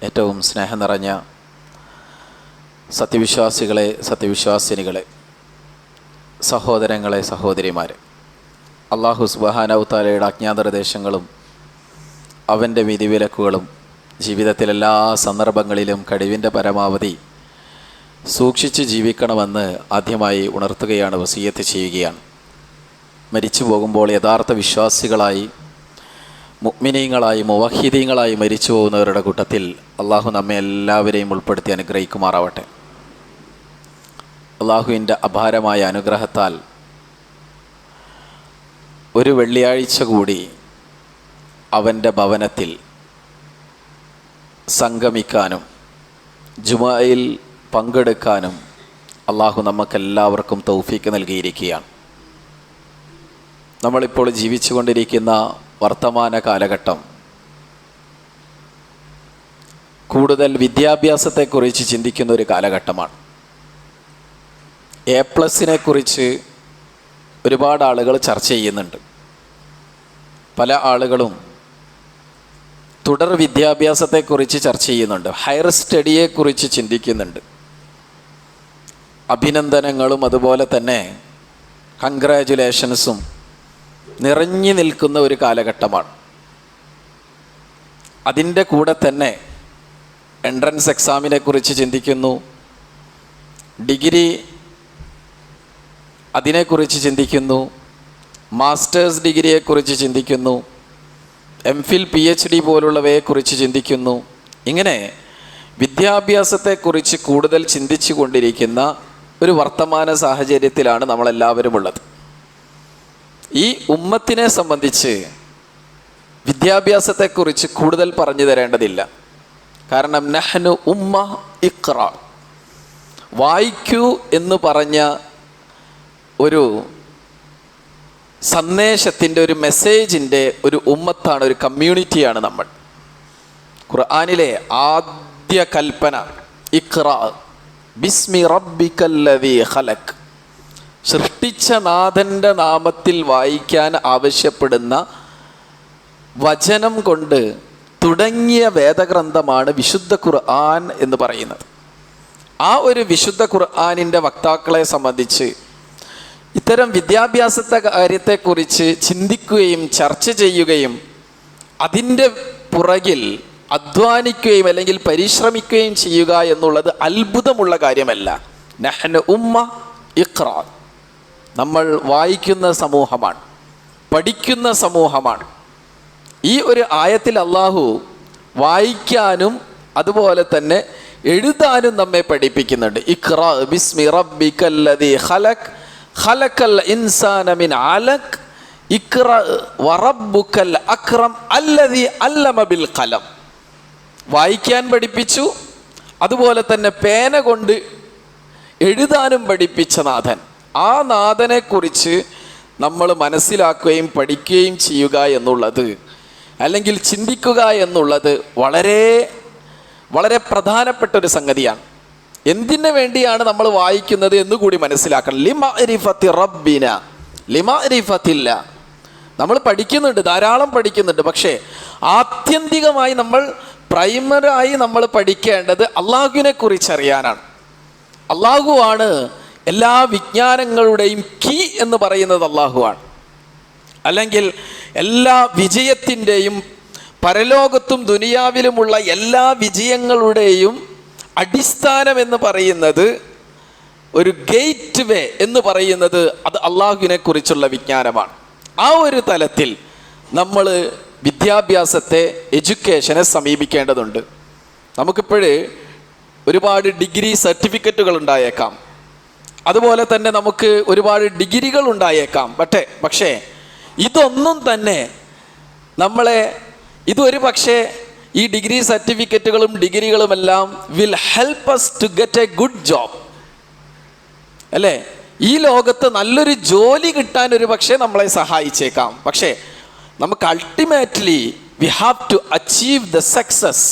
ഏറ്റവും സ്നേഹം നിറഞ്ഞ സത്യവിശ്വാസികളെ, സത്യവിശ്വാസിനികളെ, സഹോദരങ്ങളെ, സഹോദരിമാരെ, അല്ലാഹു സുബ്ഹാനഹു തആലയുടെ ആജ്ഞാനിർദ്ദേശങ്ങളും അവൻ്റെ വിധിവിലക്കുകളും ജീവിതത്തിലെല്ലാ സന്ദർഭങ്ങളിലും കഴിവിൻ്റെ പരമാവധി സൂക്ഷിച്ച് ജീവിക്കണമെന്ന് ആദ്യമായി ഉണർത്തുകയാണ്, വസിയത്ത് ചെയ്യുകയാണ്. മരിച്ചു പോകുമ്പോൾ യഥാർത്ഥ വിശ്വാസികളായി, മുഅ്മിനീങ്ങളായി, മുവഹിദീങ്ങളായി മരിച്ചു പോകുന്നവരുടെ കൂട്ടത്തിൽ അള്ളാഹു നമ്മെ എല്ലാവരെയും ഉൾപ്പെടുത്തി അനുഗ്രഹിക്കുമാറാവട്ടെ. അള്ളാഹുവിൻ്റെ അപാരമായ അനുഗ്രഹത്താൽ ഒരു വെള്ളിയാഴ്ച കൂടി അവൻ്റെ ഭവനത്തിൽ സംഗമിക്കാനും ജുമുഅയിൽ പങ്കെടുക്കാനും അള്ളാഹു നമുക്കെല്ലാവർക്കും തൗഫീക്ക് നൽകിയിരിക്കുകയാണ്. നമ്മളിപ്പോൾ ജീവിച്ചു കൊണ്ടിരിക്കുന്ന വർത്തമാന കാലഘട്ടം കൂടുതൽ വിദ്യാഭ്യാസത്തെക്കുറിച്ച് ചിന്തിക്കുന്ന ഒരു കാലഘട്ടമാണ്. A+നെ കുറിച്ച് ഒരുപാട് ആളുകൾ ചർച്ച ചെയ്യുന്നുണ്ട്. പല ആളുകളും തുടർ വിദ്യാഭ്യാസത്തെക്കുറിച്ച് ചർച്ച ചെയ്യുന്നുണ്ട്, ഹയർ സ്റ്റഡിയെക്കുറിച്ച് ചിന്തിക്കുന്നുണ്ട്. അഭിനന്ദനങ്ങളും അതുപോലെ തന്നെ കൺഗ്രാജുലേഷൻസും നിറഞ്ഞു നിൽക്കുന്ന ഒരു കാലഘട്ടമാണ്. അതിൻ്റെ കൂടെ തന്നെ എൻട്രൻസ് എക്സാമിനെ കുറിച്ച് ചിന്തിക്കുന്നു, ഡിഗ്രി അതിനെക്കുറിച്ച് ചിന്തിക്കുന്നു, മാസ്റ്റേഴ്സ് ഡിഗ്രിയെക്കുറിച്ച് ചിന്തിക്കുന്നു, MPhil PhD പോലുള്ളവയെക്കുറിച്ച് ചിന്തിക്കുന്നു. ഇങ്ങനെ വിദ്യാഭ്യാസത്തെക്കുറിച്ച് കൂടുതൽ ചിന്തിച്ചു കൊണ്ടിരിക്കുന്ന ഒരു വർത്തമാന സാഹചര്യത്തിലാണ് നമ്മളെല്ലാവരും ഉള്ളത്. ഈ ഉമ്മത്തിനെ സംബന്ധിച്ച് വിദ്യാഭ്യാസത്തെക്കുറിച്ച് കൂടുതൽ പറഞ്ഞു തരേണ്ടതില്ല. കാരണം നഹ്നു ഉമ്മ ഇഖ്റ, വായിക്കൂ എന്ന് പറഞ്ഞ ഒരു സന്ദേശത്തിൻ്റെ, ഒരു മെസ്സേജിൻ്റെ ഒരു ഉമ്മത്താണ്, ഒരു കമ്മ്യൂണിറ്റിയാണ് നമ്മൾ. ഖുർആനിലെ ആദ്യ കൽപ്പന ഇഖ്റ ബിസ്മി റബ്ബിക്കല്ലദീ ഖലഖ്, സൃഷ്ടിച്ച നാഥൻ്റെ നാമത്തിൽ വായിക്കാൻ ആവശ്യപ്പെടുന്ന വചനം കൊണ്ട് തുടങ്ങിയ വേദഗ്രന്ഥമാണ് വിശുദ്ധ ഖുർആൻ എന്ന് പറയുന്നത്. ആ ഒരു വിശുദ്ധ ഖുർആനിൻ്റെ വക്താക്കളെ സംബന്ധിച്ച് ഇത്തരം വിദ്യാഭ്യാസത്തെ കാര്യത്തെക്കുറിച്ച് ചിന്തിക്കുകയും ചർച്ച ചെയ്യുകയും അതിൻ്റെ പുറകിൽ അധ്വാനിക്കുകയും അല്ലെങ്കിൽ പരിശ്രമിക്കുകയും ചെയ്യുക എന്നുള്ളത് അത്ഭുതമുള്ള കാര്യമല്ല. നഹ്നു ഉമ്മ ഇഖ്റ, നമ്മൾ വായിക്കുന്ന സമൂഹമാണ്, പഠിക്കുന്ന സമൂഹമാണ്. ഈ ഒരു ആയത്തിൽ അള്ളാഹു വായിക്കാനും അതുപോലെ തന്നെ എഴുതാനും നമ്മെ പഠിപ്പിക്കുന്നുണ്ട്. ഇഖ്റ ബിസ്മി റബ്ബിക്കല്ലദീ ഖലഖ് ഖലഖൽ ഇൻസാന മിൻ അലഖ് ഇഖ്റ വറബ്ബുക്കൽ അക്രം അല്ലദീ അല്ലമ ബിൽ ഖലം. വായിക്കാൻ പഠിപ്പിച്ചു, അതുപോലെ തന്നെ പേന കൊണ്ട് എഴുതാനും പഠിപ്പിച്ച നാഥൻ. ആ നാഥനെക്കുറിച്ച് നമ്മൾ മനസ്സിലാക്കുകയും പഠിക്കുകയും ചെയ്യുക എന്നുള്ളത്, അല്ലെങ്കിൽ ചിന്തിക്കുക എന്നുള്ളത് വളരെ വളരെ പ്രധാനപ്പെട്ട ഒരു സംഗതിയാണ്. എന്തിനു വേണ്ടിയാണ് നമ്മൾ വായിക്കുന്നത് എന്നുകൂടി മനസ്സിലാക്കണം. ലിമഅരിഫത്തി റബ്ബിന ലിമഅരിഫത്തില്ല. നമ്മൾ പഠിക്കുന്നുണ്ട്, ധാരാളം പഠിക്കുന്നുണ്ട്. പക്ഷേ ആത്യന്തികമായി നമ്മൾ പ്രൈമറായി നമ്മൾ പഠിക്കേണ്ടത് അള്ളാഹുവിനെ കുറിച്ച് അറിയാനാണ്. അള്ളാഹുവാണ് എല്ലാ വിജ്ഞാനങ്ങളുടെയും കീ എന്ന് പറയുന്നത് അള്ളാഹുവാണ്. അല്ലെങ്കിൽ എല്ലാ വിജയത്തിൻ്റെയും, പരലോകത്തും ദുനിയാവിലുമുള്ള എല്ലാ വിജയങ്ങളുടെയും അടിസ്ഥാനം എന്ന് പറയുന്നത്, ഒരു ഗേറ്റ് വേ എന്ന് പറയുന്നത് അത് അള്ളാഹുവിനെ കുറിച്ചുള്ള വിജ്ഞാനമാണ്. ആ ഒരു തലത്തിൽ നമ്മൾ വിദ്യാഭ്യാസത്തെ, എഡ്യൂക്കേഷനെ സമീപിക്കേണ്ടതുണ്ട്. നമുക്കിപ്പോഴ് ഒരുപാട് ഡിഗ്രി സർട്ടിഫിക്കറ്റുകൾ ഉണ്ടായേക്കാം, അതുപോലെ തന്നെ നമുക്ക് ഒരുപാട് ഡിഗ്രികൾ ഉണ്ടായേക്കാം. പക്ഷേ ഇതൊന്നും തന്നെ നമ്മളെ, ഇതൊരു പക്ഷേ ഈ ഡിഗ്രി സർട്ടിഫിക്കറ്റുകളും ഡിഗ്രികളുമെല്ലാം will help us to get a good job, അല്ലേ? ഈ ലോകത്ത് നല്ലൊരു ജോലി കിട്ടാൻ ഒരു പക്ഷേ നമ്മളെ സഹായിച്ചേക്കാം. പക്ഷേ നമുക്ക് ultimately we have to achieve the success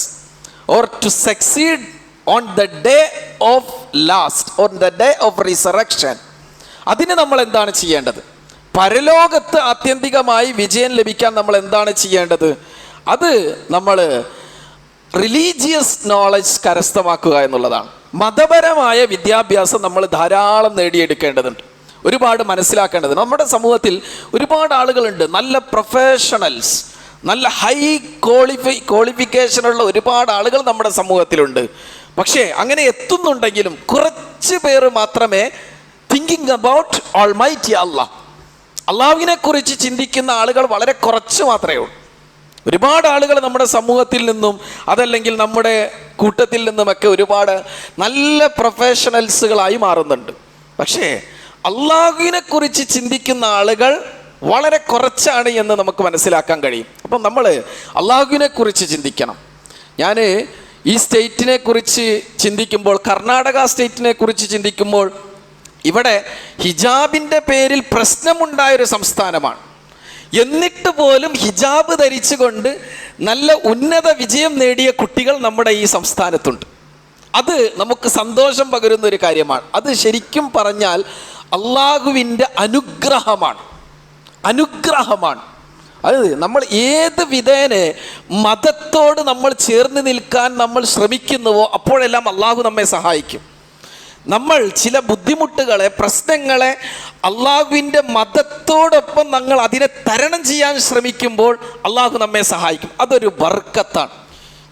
or to succeed on the day of last, on the day of resurrection. അതിന് നമ്മൾ എന്താണ് ചെയ്യേണ്ടത്? പരലോകത്ത് ആത്യന്തികമായി വിജയം ലഭിക്കാൻ നമ്മൾ എന്താണ് ചെയ്യേണ്ടത്? അത് നമ്മൾ റിലീജിയസ് നോളജ് കരസ്ഥമാക്കുക എന്നുള്ളതാണ്. മതപരമായ വിദ്യാഭ്യാസം നമ്മൾ ധാരാളം നേടിയെടുക്കേണ്ടതുണ്ട്, ഒരുപാട് മനസ്സിലാക്കേണ്ടതുണ്ട്. നമ്മുടെ സമൂഹത്തിൽ ഒരുപാട് ആളുകളുണ്ട്, നല്ല പ്രൊഫഷണൽസ്, നല്ല ഹൈ ക്വാളിഫിക്കേഷനുള്ള ഒരുപാട് ആളുകൾ നമ്മുടെ സമൂഹത്തിലുണ്ട്. പക്ഷേ അങ്ങനെ എത്തുന്നുണ്ടെങ്കിലും കുറച്ച് പേര് മാത്രമേ തിങ്കിങ് അബൌട്ട് ഓൾമൈറ്റി അല്ലാഹ്, അള്ളാഹുവിനെ കുറിച്ച് ചിന്തിക്കുന്ന ആളുകൾ വളരെ കുറച്ച് മാത്രമേ ഉള്ളൂ. ഒരുപാട് ആളുകൾ നമ്മുടെ സമൂഹത്തിൽ നിന്നും അതല്ലെങ്കിൽ നമ്മുടെ കൂട്ടത്തിൽ നിന്നുമൊക്കെ ഒരുപാട് നല്ല പ്രൊഫഷണൽസുകളായി മാറുന്നുണ്ട്. പക്ഷേ അള്ളാഹുവിനെ കുറിച്ച് ചിന്തിക്കുന്ന ആളുകൾ വളരെ കുറച്ചാണ് എന്ന് നമുക്ക് മനസ്സിലാക്കാൻ കഴിയും. അപ്പം നമ്മൾ അള്ളാഹുവിനെ കുറിച്ച് ചിന്തിക്കണം. ഞാൻ ഈ സ്റ്റേറ്റിനെ കുറിച്ച് ചിന്തിക്കുമ്പോൾ, കർണാടക സ്റ്റേറ്റിനെ കുറിച്ച് ചിന്തിക്കുമ്പോൾ, ഇവിടെ ഹിജാബിൻ്റെ പേരിൽ പ്രശ്നമുണ്ടായൊരു സംസ്ഥാനമാണ്. എന്നിട്ട് പോലും ഹിജാബ് ധരിച്ചുകൊണ്ട് നല്ല ഉന്നത വിജയം നേടിയ കുട്ടികൾ നമ്മുടെ ഈ സംസ്ഥാനത്തുണ്ട്. അത് നമുക്ക് സന്തോഷം പകരുന്ന ഒരു കാര്യമാണ്. അത് ശരിക്കും പറഞ്ഞാൽ അള്ളാഹുവിൻ്റെ അനുഗ്രഹമാണ്. അത് നമ്മൾ ഏത് വിധേനെ മതത്തോട് നമ്മൾ ചേർന്ന് നിൽക്കാൻ നമ്മൾ ശ്രമിക്കുന്നുവോ അപ്പോഴെല്ലാം അള്ളാഹു നമ്മെ സഹായിക്കും. നമ്മൾ ചില ബുദ്ധിമുട്ടുകളെ, പ്രശ്നങ്ങളെ അള്ളാഹുവിൻ്റെ മതത്തോടൊപ്പം നമ്മൾ അതിനെ തരണം ചെയ്യാൻ ശ്രമിക്കുമ്പോൾ അള്ളാഹു നമ്മെ സഹായിക്കും. അതൊരു ബർക്കത്താണ്.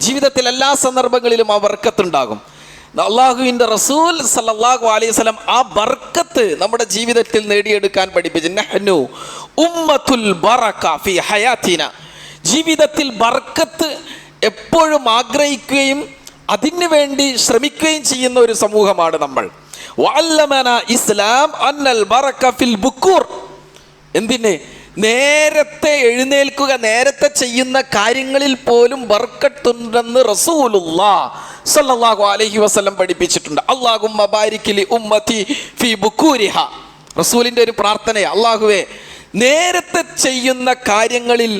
ജീവിതത്തിൽ എല്ലാ സന്ദർഭങ്ങളിലും ആ ബർക്കത്തുണ്ടാകും. അള്ളാഹുവിൻ്റെ റസൂൽ സല്ലല്ലാഹു അലൈഹി വസല്ലം ആ ബർക്കത്ത് നമ്മുടെ ജീവിതത്തിൽ നേടിയെടുക്കാൻ പഠിപ്പിച്ചു. നഹ്നു ഉമ്മത്തുൽ ബറക ഫി ഹയാത്തിന. ജീവിതത്തിൽ ബർക്കത്ത് എപ്പോഴും ആഗ്രഹിക്കുകയും അതിനു വേണ്ടി ശ്രമിക്കുകയും ചെയ്യുന്ന ഒരു സമൂഹമാണ് നമ്മൾ. വഅല്ലമന ഇസ്ലാം അന്നൽ ബറക ഫിൽ ബുക്കൂർ. എന്തിന്? നേരത്തെ എഴുന്നേൽക്കുക, നേരത്തെ ചെയ്യുന്ന കാര്യങ്ങളിൽ പോലും ബർക്കത്തുണ്ടെന്ന് റസൂലുള്ളാഹ് സല്ലല്ലാഹു അലൈഹി വസല്ലം പഠിപ്പിച്ചിട്ടുണ്ട്. അല്ലാഹുമ്മ ബാരിക് ലി ഉമ്മത്തി ഫീ ബുക്കൂരിഹ. റസൂലിൻ്റെ ഒരു പ്രാർത്ഥനയാണ്, അല്ലാഹുവേ നേരത്തെ ചെയ്യുന്ന കാര്യങ്ങളിൽ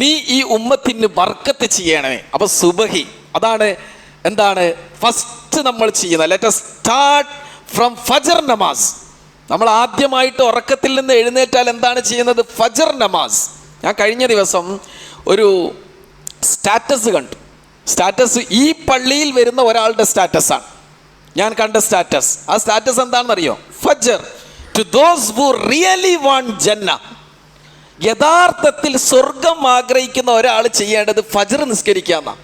നീ ഈ ഉമ്മത്തിന് ബർക്കത്ത് ചെയ്യണമേ. അപ്പോൾ സുബഹി അതാണ് എന്താണ് ഫസ്റ്റ് നമ്മൾ ചെയ്യുന്നത്. ലെറ്റ് us start from ഫജർ നമാസ്. നമ്മൾ ആദ്യമായിട്ട് ഉറക്കത്തിൽ നിന്ന് എഴുന്നേറ്റാൽ എന്താണ് ചെയ്യുന്നത്? ഫജർ നമാസ്. ഞാൻ കഴിഞ്ഞ ദിവസം ഒരു സ്റ്റാറ്റസ് കണ്ടു. സ്റ്റാറ്റസ് ഈ പള്ളിയിൽ വരുന്ന ഒരാളുടെ സ്റ്റാറ്റസാണ് ഞാൻ കണ്ട സ്റ്റാറ്റസ്. ആ സ്റ്റാറ്റസ് എന്താണെന്നറിയോ? ഫജർ to those who really want ജന്ന. യഥാർത്ഥത്തിൽ സ്വർഗം ആഗ്രഹിക്കുന്ന ഒരാൾ ചെയ്യേണ്ടത് ഫജർ നിസ്കരിക്കാന്നാണ്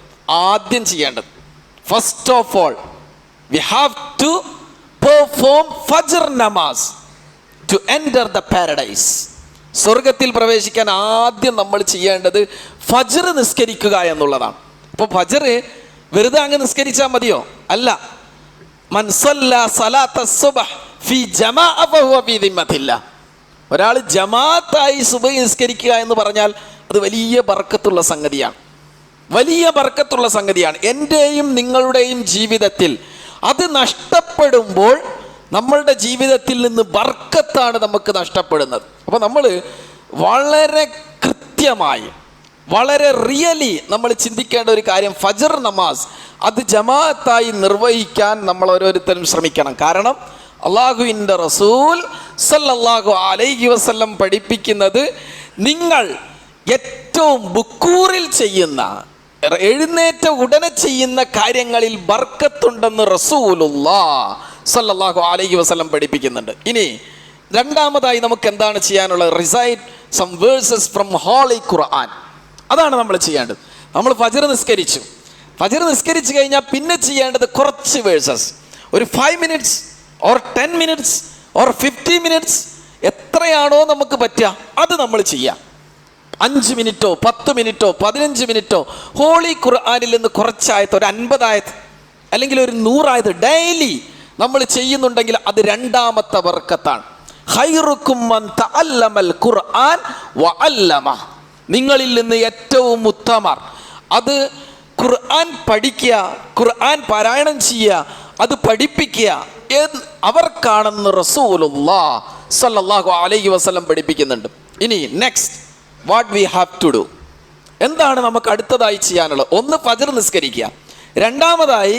ആദ്യം ചെയ്യേണ്ടത്. First of all we have to perform ഫജർ നമാസ് ടു എൻ്റർ ദ പാരഡൈസ്. സ്വർഗത്തിൽ പ്രവേശിക്കാൻ ആദ്യം നമ്മൾ ചെയ്യേണ്ടത് ഫജർ നിസ്കരിക്കുക എന്നുള്ളതാണ്. അപ്പോൾ ഫജർ വെറുതെ അങ്ങ് നിസ്കരിച്ചാൽ മതിയോ? അല്ല. മൻ സല്ല സലാത്ത സുബ്ഹ് ഫി ജമാഅ ഫഹുവ ഫീ ദിമ്മത്തില്ലാഹ്. ഒരാൾ ജമാഅത്തായി സുബ്ഹ് നിസ്കരിക്കുക എന്ന് പറഞ്ഞാൽ അത് വലിയ ബർക്കത്തുള്ള സംഗതിയാണ്, വലിയ ബർക്കത്തുള്ള സംഗതിയാണ്. എൻ്റെയും നിങ്ങളുടെയും ജീവിതത്തിൽ അത് നഷ്ടപ്പെടുമ്പോൾ നമ്മളുടെ ജീവിതത്തിൽ നിന്ന് ബർക്കത്താണ് നമുക്ക് നഷ്ടപ്പെടുന്നത്. അപ്പോൾ നമ്മൾ വളരെ കൃത്യമായി, വളരെ റിയലി നമ്മൾ ചിന്തിക്കേണ്ട ഒരു കാര്യം, ഫജർ നമാസ് അത് ജമാഅത്തായി നിർവഹിക്കാൻ നമ്മൾ ഓരോരുത്തരും ശ്രമിക്കണം. കാരണം അള്ളാഹുവിൻ്റെ റസൂൽ സല്ലല്ലാഹു അലൈഹി വസല്ലം പഠിപ്പിക്കുന്നത്, നിങ്ങൾ ഏറ്റവും ബുക്കൂറിൽ ചെയ്യുന്ന, എഴുന്നേറ്റ ഉടനെ ചെയ്യുന്ന കാര്യങ്ങളിൽ ബർക്കത്തുണ്ടെന്ന് റസൂലുള്ളാഹ് സല്ലല്ലാഹു അലൈഹി വസല്ലം പഠിപ്പിക്കുന്നുണ്ട്. ഇനി രണ്ടാമതായി നമുക്ക് എന്താണ് ചെയ്യാനുള്ളത്? Recite some verses from holy Quran. അതാണ് നമ്മൾ ചെയ്യേണ്ടത്. നമ്മൾ ഫജർ നിസ്കരിച്ചു, ഫജർ നിസ്കരിച്ചു കഴിഞ്ഞാൽ പിന്നെ ചെയ്യേണ്ടത് കുറച്ച് വേഴ്സസ്, ഒരു 5 minutes or 10 minutes or 50 minutes, എത്രയാണോ നമുക്ക് പറ്റുക അത് നമ്മൾ ചെയ്യാം. 5 മിനിറ്റോ 10 മിനിറ്റോ 15 മിനിറ്റോ ഹോളി ഖുർആനിൽ നിന്ന് കുറച്ചായത്, ഒരു 50 ആയത് അല്ലെങ്കിൽ ഒരു 100 ആയത് ഡെയിലി നമ്മൾ ചെയ്യുന്നുണ്ടെങ്കിൽ അത് രണ്ടാമത്തെ ബർക്കത്താണ്. ഖൈറുക്കും മൻ തഅല്ലമൽ ഖുർആൻ വഅല്ലമ. നിങ്ങളിൽ നിന്ന് ഏറ്റവും ഉത്തമർ അത് ഖുർആൻ പഠിക്കുക, ഖുർആൻ പാരായണം ചെയ്യുക, അത് പഠിപ്പിക്കുക, അവർക്കാണെന്ന് റസൂലുള്ളാഹ് സല്ലല്ലാഹു അലൈഹി വസല്ലം പഠിപ്പിക്കുന്നുണ്ട്. ഇനി next what we have to do. എന്താണ് നമുക്ക് അടുത്തതായി ചെയ്യാനുള്ളത്? ഒന്ന് ഫജർ നിസ്കരിക്കുക. രണ്ടാമതായി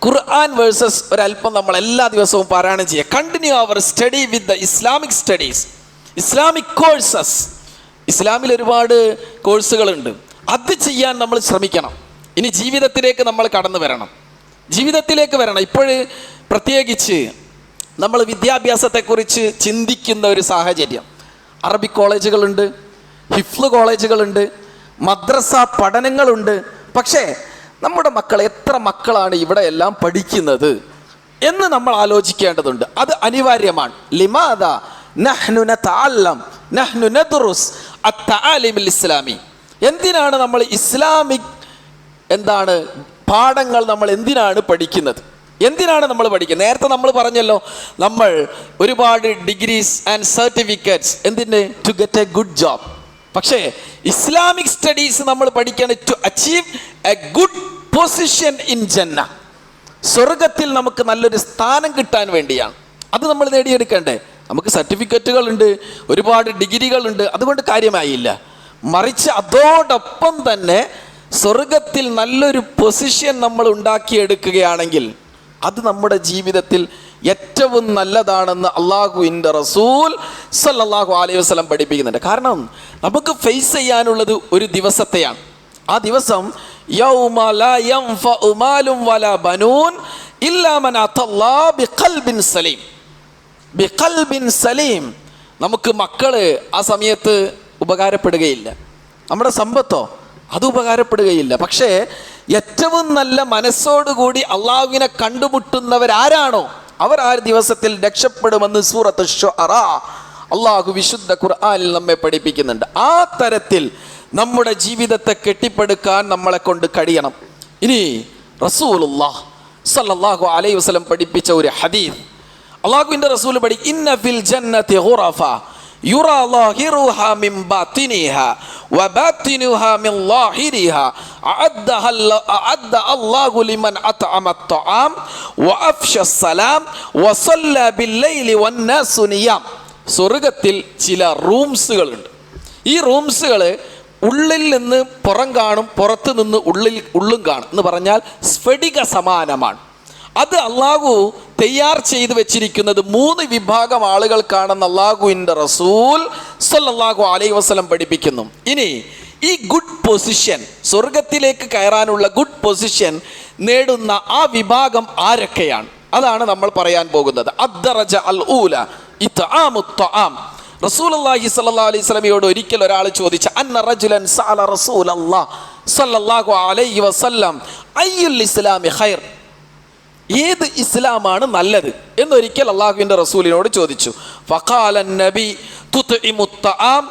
ഖുർആൻ വേഴ്സസ് ഒരല്പം നമ്മൾ എല്ലാ ദിവസവും പാരായണം ചെയ്യുക. Continue our study with the Islamic studies, Islamic courses. ഇസ്ലാമിൽ ഒരുപാട് കോഴ്സുകളുണ്ട്, അത് ചെയ്യാൻ നമ്മൾ ശ്രമിക്കണം. ഇനി ജീവിതത്തിലേക്ക് നമ്മൾ കടന്നു വരണം, ജീവിതത്തിലേക്ക് വരണം. ഇപ്പോൾ പ്രത്യേകിച്ച് നമ്മൾ വിദ്യാഭ്യാസത്തെക്കുറിച്ച് ചിന്തിക്കുന്ന ഒരു സാഹചര്യം. അറബിക് കോളേജുകളുണ്ട്, ഹിഫ്ള് കോളേജുകളുണ്ട്, മദ്രസ പഠനങ്ങളുണ്ട്. പക്ഷേ നമ്മുടെ മക്കൾ, എത്ര മക്കളാണ് ഇവിടെ എല്ലാം പഠിക്കുന്നത് എന്ന് നമ്മൾ ആലോചിക്കേണ്ടതുണ്ട്. അത് അനിവാര്യമാണ്. ലിമാദ നഹ്നു നതഅല്ലം നഹ്നു നദ്റുസ് അത്തആലിമുൽ ഇസ്ലാമി. എന്തിനാണ് നമ്മൾ ഇസ്ലാമിക് പാഠങ്ങൾ നമ്മൾ എന്തിനാണ് പഠിക്കുന്നത്? എന്തിനാണ് നമ്മൾ പഠിക്കുന്നത്? നേരത്തെ നമ്മൾ പറഞ്ഞല്ലോ, നമ്മൾ ഒരുപാട് ഡിഗ്രീസ് ആൻഡ് സർട്ടിഫിക്കറ്റ്സ് എന്തിന്? To get a good job. പക്ഷേ ഇസ്ലാമിക് സ്റ്റഡീസ് നമ്മൾ പഠിക്കണം to achieve a good position in ജന്ന. സ്വർഗത്തിൽ നമുക്ക് നല്ലൊരു സ്ഥാനം കിട്ടാൻ വേണ്ടിയാണ്. അത് നമ്മൾ നേടിയെടുക്കണ്ടേ? നമുക്ക് സർട്ടിഫിക്കറ്റുകളുണ്ട്, ഒരുപാട് ഡിഗ്രികളുണ്ട്, അതുകൊണ്ട് കാര്യമായില്ല. മറിച്ച് അതോടൊപ്പം തന്നെ സ്വർഗത്തിൽ നല്ലൊരു പൊസിഷൻ നമ്മൾ ഉണ്ടാക്കിയെടുക്കുകയാണെങ്കിൽ അത് നമ്മുടെ ജീവിതത്തിൽ ഏറ്റവും നല്ലതാണെന്ന് അള്ളാഹുവിൻ്റെ റസൂൽ സല്ലല്ലാഹു അലൈഹി വസല്ലം പഠിപ്പിക്കുന്നുണ്ട്. കാരണം നമുക്ക് ഫേസ് ചെയ്യാനുള്ളത് ഒരു ദിവസത്തെയാണ്. ആ ദിവസം യൗമ ലാ യൻഫഉ മാലും വലാ ബനൂൻ ഇല്ലാ മൻ അത്തല്ലാഹ ബിഖൽബിൻ സലീം. ബിഖൽബിൻ സലീം. നമുക്ക് മക്കള് ആ സമയത്ത് ഉപകാരപ്പെടുകയില്ല, നമ്മുടെ സമ്പത്തോ അത് ഉപകാരപ്പെടുകയില്ല. പക്ഷേ ഏറ്റവും നല്ല മനസ്സോടുകൂടി അള്ളാഹുവിനെ കണ്ടുമുട്ടുന്നവരാരാണോ അവർ ആ ദിവസത്തിൽ രക്ഷപ്പെടുമെന്ന് സൂറത്ത് ശുഅറാ അള്ളാഹു വിശുദ്ധ ഖുർആനിൽ നമ്മെ പഠിപ്പിക്കുന്നുണ്ട്. ആ തരത്തിൽ നമ്മുടെ ജീവിതത്തെ കെട്ടിപ്പടുക്കാൻ നമ്മളെ കൊണ്ട് കഴിയണം. ഇനി റസൂലുള്ളാഹ് സല്ലല്ലാഹു അലൈഹി വസല്ലം പഠിപ്പിച്ച ഒരു ഹദീസ്, അള്ളാഹുവിൻ്റെ റസൂൽ ഇന്ന ഫിൽ ജന്നതി ഖുറഫ യുറാ ളാഹിറുഹാ മിൻ ബാത്തിനിഹാ വബാത്തിനുഹാ മിൻ ളാഹിരിഹാ അഅദ്ദ അല്ലാഹു ലിമൻ അത്അമ അത്ത്വാം വഅഫ്ശ സലാം വസല്ല ബില്ലൈലി വന്നാസു നിയാം. സ്വർഗത്തിൽ ചില റൂംസുകളുണ്ട്. ഈ റൂംസുകൾ ഉള്ളിൽ നിന്ന് പുറം കാണും, പുറത്ത് നിന്ന് ഉള്ളും കാണും എന്ന് പറഞ്ഞാൽ സ്ഫടിക സമാനമാണ്. അത് അള്ളാഹു തയ്യാർ ചെയ്ത് വെച്ചിരിക്കുന്നത് 3 വിഭാഗം ആളുകൾക്കാണെന്ന് അള്ളാഹുവിൻ്റെ റസൂൽ സല്ലല്ലാഹു അലൈഹി വസല്ലം പഠിപ്പിക്കുന്നു. ഇനി ഈ ഗുഡ് പൊസിഷൻ, സ്വർഗത്തിലേക്ക് കയറാനുള്ള ഗുഡ് പൊസിഷൻ നേടുന്ന ആ വിഭാഗം ആരൊക്കെയാണ്? അതാണ് നമ്മൾ പറയാൻ പോകുന്നത്. അദ്ദറജ അൽ ഊല ഇത്ആമുത് ത്വആം. റസൂലുള്ളാഹി സ്വല്ലല്ലാഹു അലൈഹി വസല്ലമയോട് ഒരിക്കൽ ഒരാൾ ചോദിച്ചു, അന്ന റജുലൻ സഅല റസൂലല്ലാഹ് സ്വല്ലല്ലാഹു അലൈഹി വസല്ലം അയ്യുൽ ഇസ്ലാമി ഖൈർ, ഏത് ഇസ്ലാമാണ് നല്ലത് എന്നൊരിക്കൽ അള്ളാഹുവിൻ്റെ റസൂലിനോട് ചോദിച്ചു. ഫഖാല നബി തുത്ഇമുത് ത്വആം